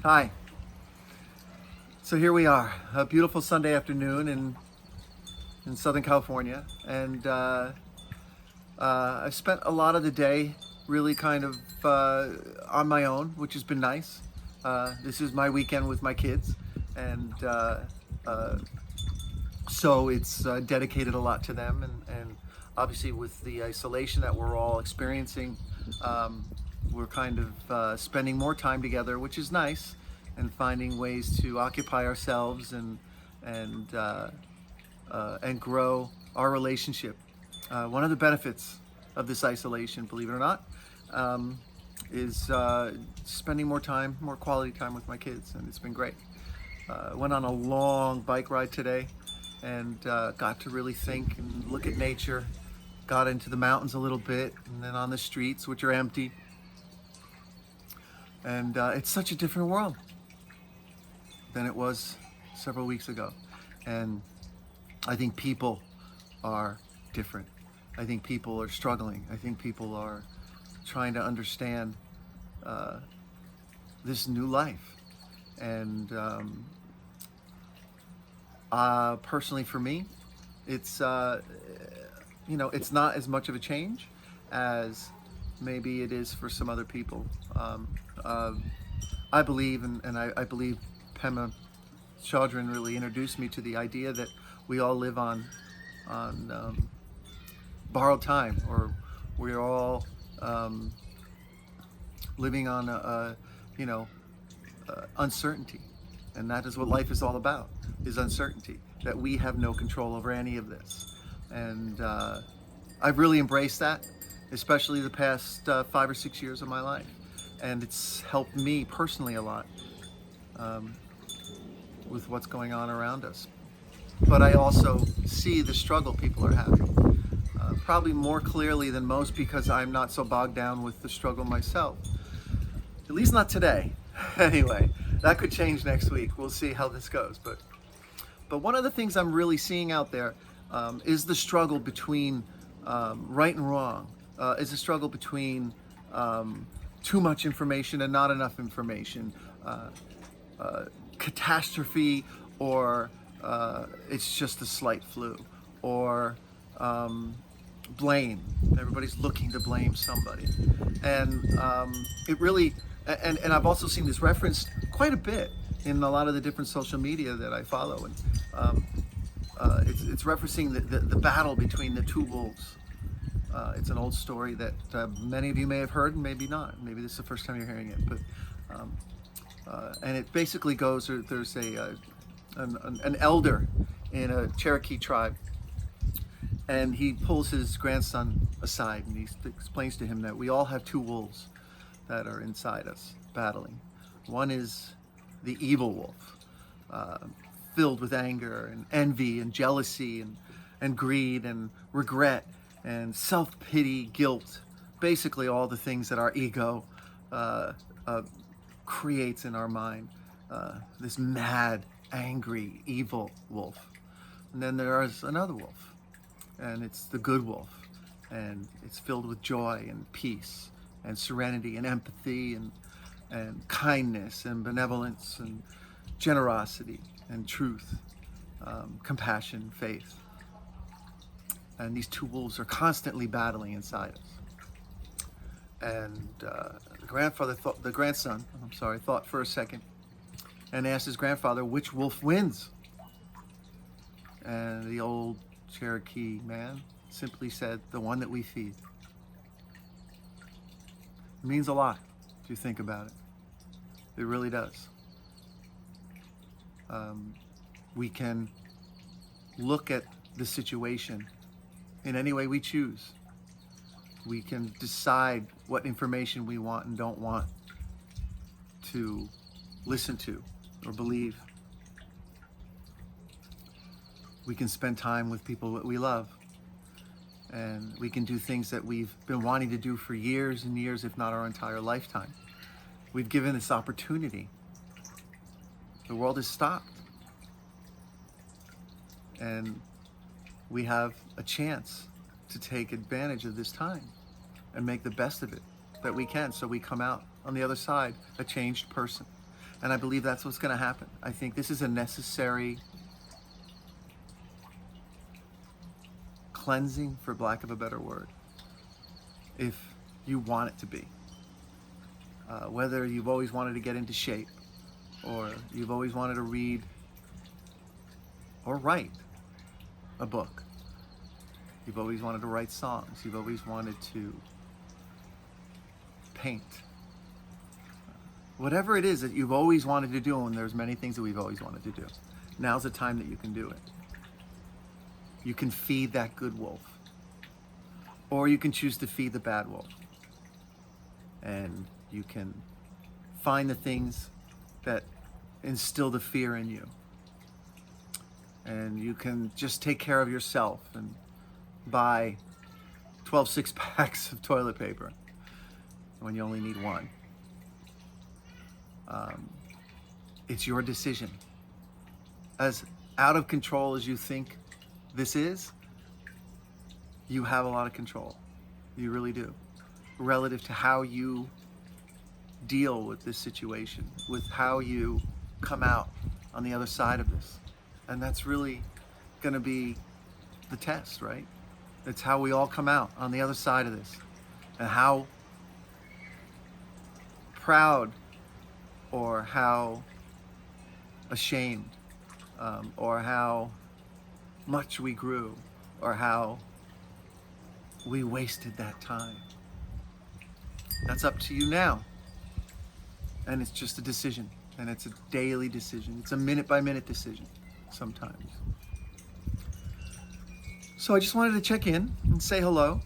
Hi. So here we are, a beautiful Sunday afternoon in Southern California, and I've spent a lot of the day really kind of on my own, which has been nice. This is my weekend with my kids, and uh, so it's dedicated a lot to them, and obviously with the isolation that we're all experiencing, um, we're kind of spending more time together, which is nice, and finding ways to occupy ourselves and and grow our relationship. One of the benefits of this isolation, believe it or not, um, is spending more time, more quality time with my kids, and it's been great. Went on a long bike ride today and got to really think and look at nature. Got into the mountains a little bit and then on the streets, which are empty. And it's such a different world than it was several weeks ago. And I think people are different. I think people are struggling. I think people are trying to understand uh, this new life. And personally, for me, it's it's not as much of a change as maybe it is for some other people. Uh, I believe, and I believe Pema Chodron really introduced me to the idea that we all live on borrowed time, or we're all um, living on you know uncertainty, and that is what life is all about: is uncertainty. That we have no control over any of this, and I've really embraced that, especially the past 5 or 6 years of my life, and it's helped me personally a lot um, with what's going on around us. But I also see the struggle people are having, probably more clearly than most because I'm not so bogged down with the struggle myself. At least not today. Anyway, that could change next week. We'll see how this goes. But one of the things I'm really seeing out there is the struggle between right and wrong. Is a struggle between um, too much information and not enough information. Uh, Catastrophe, or it's just a slight flu, or um, blame. Everybody's looking to blame somebody, and it really. And I've also seen this referenced quite a bit in a lot of the different social media that I follow, and um, it's referencing the battle between the two wolves. It's an old story that many of you may have heard, and maybe not. Maybe this is the first time you're hearing it, but um, and it basically goes. There's an elder in a Cherokee tribe, and he pulls his grandson aside and he explains to him that we all have two wolves that are inside us battling. One is the evil wolf, uh, filled with anger and envy and jealousy and greed and regret and self pity, guilt, basically all the things that our ego uh, uh, creates in our mind. This mad, angry, evil wolf. And then there is another wolf, and it's the good wolf, and it's filled with joy and peace and serenity and empathy and kindness and benevolence and generosity and truth, compassion, faith. And these two wolves are constantly battling inside us. And the grandson, I'm sorry, thought for a second and asked his grandfather which wolf wins. And the old Cherokee man simply said, the one that we feed. It means a lot if you think about it. It really does. Um, we can look at the situation in any way we choose. We can decide what information we want and don't want to listen to or believe. We can spend time with people that we love, and we can do things that we've been wanting to do for years and years, if not our entire lifetime. We've given this opportunity. The world has stopped, and we have a chance to take advantage of this time and make the best of it that we can, so we come out on the other side a changed person. And I believe that's what's going to happen. I think this is a necessary cleansing, for lack of a better word, if you want it to be. Whether you've always wanted to get into shape, or you've always wanted to read or write a book. You've always wanted to write songs. You've always wanted to paint. Whatever it is that you've always wanted to do, and there's many things that we've always wanted to do, now's the time that you can do it. You can feed that good wolf, or you can choose to feed the bad wolf. And you can find the things that instill the fear in you. And you can just take care of yourself and buy 12 six-packs of toilet paper when you only need one. It's your decision. As out of control as you think this is, you have a lot of control. You really do. Relative to how you deal with this situation, with how you come out on the other side of this. And that's really going to be the test, right? It's how we all come out on the other side of this, and how proud or how ashamed or how much we grew or how we wasted that time. That's up to you now. And it's just a decision. And it's a daily decision. It's a minute-by-minute decision sometimes. So I just wanted to check in and say hello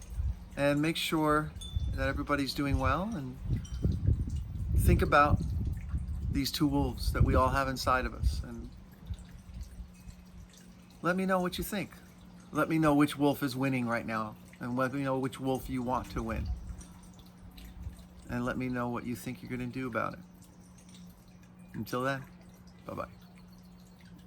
and make sure that everybody's doing well, and think about these two wolves that we all have inside of us. And let me know what you think. Let me know which wolf is winning right now, and let me know which wolf you want to win. And let me know what you think you're going to do about it. Until then, bye-bye.